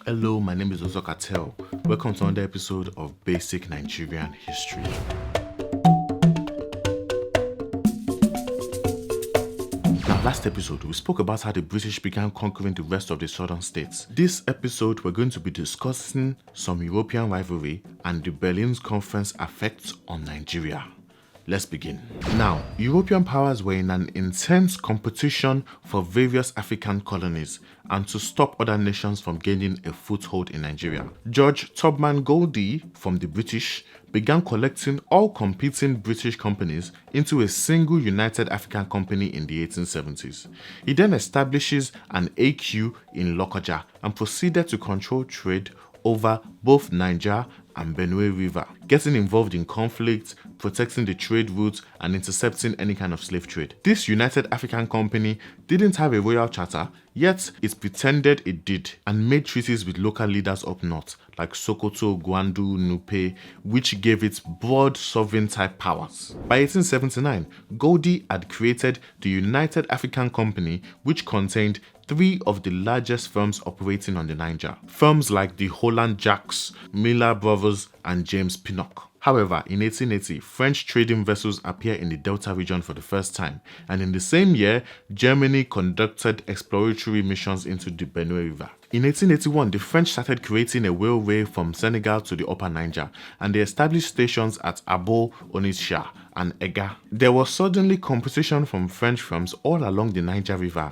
Hello, my name is Ozokatel. Welcome to another episode of Basic Nigerian History. Now, last episode, we spoke about how the British began conquering the rest of the southern states. This episode, we're going to be discussing some European rivalry and the Berlin Conference effects on Nigeria. Let's begin. Now, European powers were in an intense competition for various African colonies and to stop other nations from gaining a foothold in Nigeria. George Tubman Goldie from the British began collecting all competing British companies into a single United African Company in the 1870s. He then establishes an AQ in Lokoja and proceeded to control trade over both Niger and Benue River, getting involved in conflicts, protecting the trade routes, and intercepting any kind of slave trade. This United African Company didn't have a royal charter, yet it pretended it did and made treaties with local leaders up north, like Sokoto, Gwandu, Nupe, which gave it broad sovereign-type powers. By 1879, Goldie had created the United African Company, which contained three of the largest firms operating on the Niger. Firms like the Holland Jacks, Miller Brothers, and James Pinnock. However, in 1880, French trading vessels appear in the Delta region for the first time, and in the same year, Germany conducted exploratory missions into the Benue River. In 1881, the French started creating a railway from Senegal to the Upper Niger, and they established stations at Abo, Onitsha, and Ega. There was suddenly competition from French firms all along the Niger River,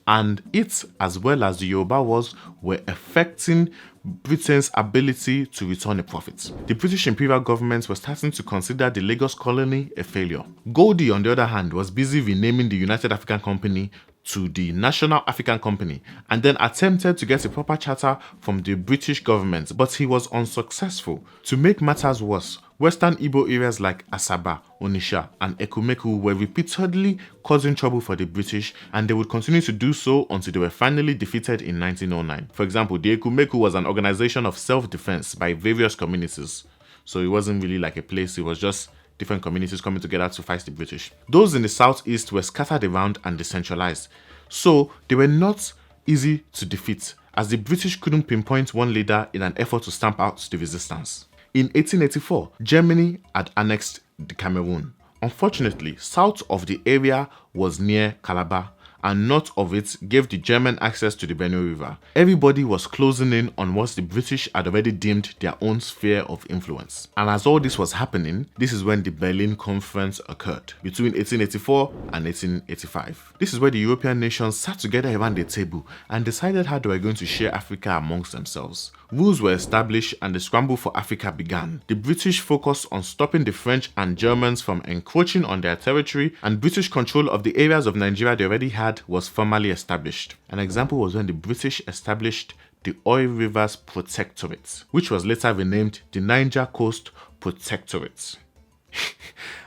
and it, as well as the Yoruba Wars, were affecting Britain's ability to return a profit. The British imperial government was starting to consider the Lagos colony a failure. Goldie, on the other hand, was busy renaming the United African Company to the National African Company and then attempted to get a proper charter from the British government, but he was unsuccessful. To make matters worse, Western Igbo areas like Asaba, Onitsha, and Ekumeku were repeatedly causing trouble for the British, and they would continue to do so until they were finally defeated in 1909. For example, the Ekumeku was an organization of self-defense by various communities, so it wasn't really like a place, it was just different communities coming together to fight the British. Those in the southeast were scattered around and decentralized, so they were not easy to defeat, as the British couldn't pinpoint one leader in an effort to stamp out the resistance. In 1884, Germany had annexed the Cameroon. Unfortunately, south of the area was near Calabar, and north of it gave the German access to the Benue River. Everybody was closing in on what the British had already deemed their own sphere of influence. And as all this was happening, this is when the Berlin Conference occurred, between 1884 and 1885. This is where the European nations sat together around a table and decided how they were going to share Africa amongst themselves. Rules were established and the scramble for Africa began. The British focused on stopping the French and Germans from encroaching on their territory, and British control of the areas of Nigeria they already had was formally established. An example was when the British established the Oil Rivers Protectorate, which was later renamed the Niger Coast Protectorate.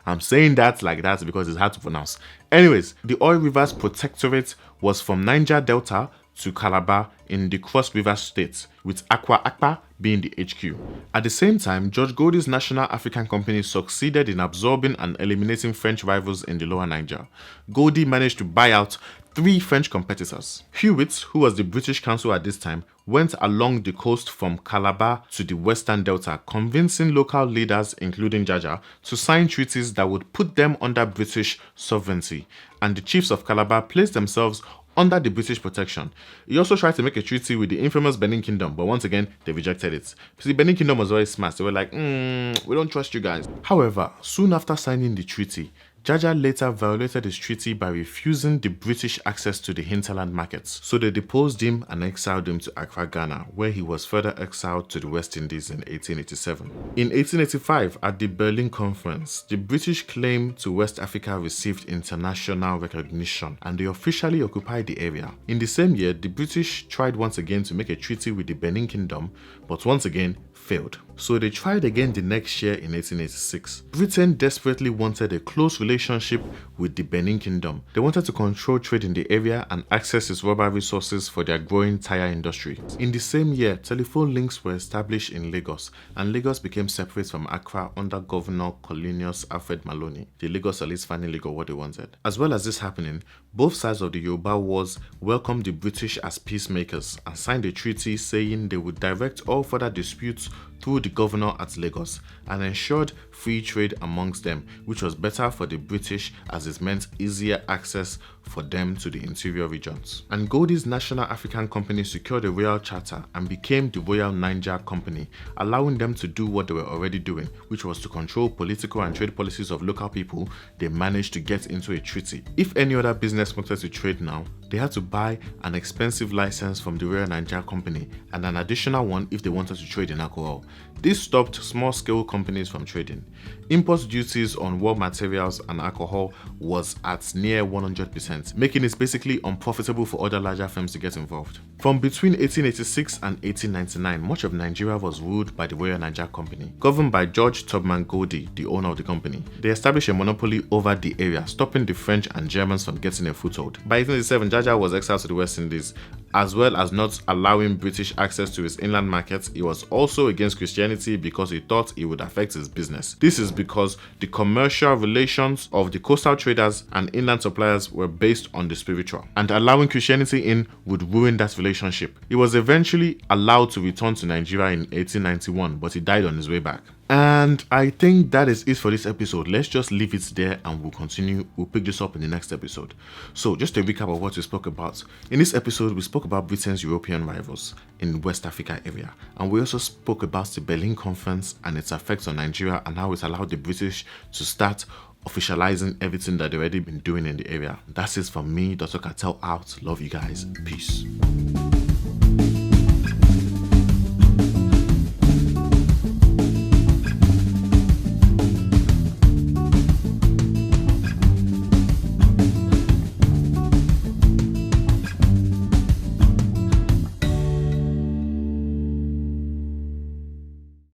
I'm saying that like that because it's hard to pronounce. Anyways, the Oil Rivers Protectorate was from Niger Delta to Calabar in the Cross River State, with Akwa being the HQ. At the same time, George Goldie's National African Company succeeded in absorbing and eliminating French rivals in the lower Niger. Goldie managed to buy out 3 French competitors. Hewitt, who was the British consul at this time, went along the coast from Calabar to the Western Delta, convincing local leaders, including Jaja, to sign treaties that would put them under British sovereignty, and the chiefs of Calabar placed themselves under the British protection. He also tried to make a treaty with the infamous Benin Kingdom, but once again, they rejected it. See, Benin Kingdom was very smart. They were like, we don't trust you guys. However, soon after signing the treaty, Jaja later violated his treaty by refusing the British access to the hinterland markets, so they deposed him and exiled him to Accra, Ghana, where he was further exiled to the West Indies in 1887. In 1885, at the Berlin Conference, the British claim to West Africa received international recognition, and they officially occupied the area. In the same year, the British tried once again to make a treaty with the Benin Kingdom, but once again failed. So they tried again the next year in 1886. Britain desperately wanted a close relationship relationship with the Benin Kingdom. They wanted to control trade in the area and access its rubber resources for their growing tire industry. In the same year, telephone links were established in Lagos, and Lagos became separate from Accra under Governor Colonial Alfred Maloney. The Lagos elites finally got what they wanted. As well as this happening, both sides of the Yoruba Wars welcomed the British as peacemakers and signed a treaty saying they would direct all further disputes through the governor at Lagos and ensured free trade amongst them, which was better for the British as it meant easier access for them to the interior regions. And Goldi's National African Company secured a royal charter and became the Royal Niger Company, allowing them to do what they were already doing, which was to control political and trade policies of local people. They managed to get into a treaty. If any other business wanted to trade now, they had to buy an expensive license from the Royal Niger Company and an additional one if they wanted to trade in alcohol. This stopped small-scale companies from trading. Import duties on raw materials and alcohol was at near 100%, making it basically unprofitable for other larger firms to get involved. From between 1886 and 1899, much of Nigeria was ruled by the Royal Niger Company, governed by George Tubman Goldie, the owner of the company. They established a monopoly over the area, stopping the French and Germans from getting a foothold. By 1887, Jaja was exiled to the West Indies. As well as not allowing British access to his inland markets, he was also against Christianity because he thought it would affect his business. This is because the commercial relations of the coastal traders and inland suppliers were based on the spiritual, and allowing Christianity in would ruin that relationship. He was eventually allowed to return to Nigeria in 1891, but he died on his way back. And I think that is it for this episode. Let's just leave it there and we'll pick this up in the next episode. So just a recap of what we spoke about. In this episode, we spoke about Britain's European rivals in the West Africa area. And we also spoke about the Berlin Conference and its effects on Nigeria and how it allowed the British to start officializing everything that they've already been doing in the area. That's it from me, Dr. Cartel out. Love you guys. Peace.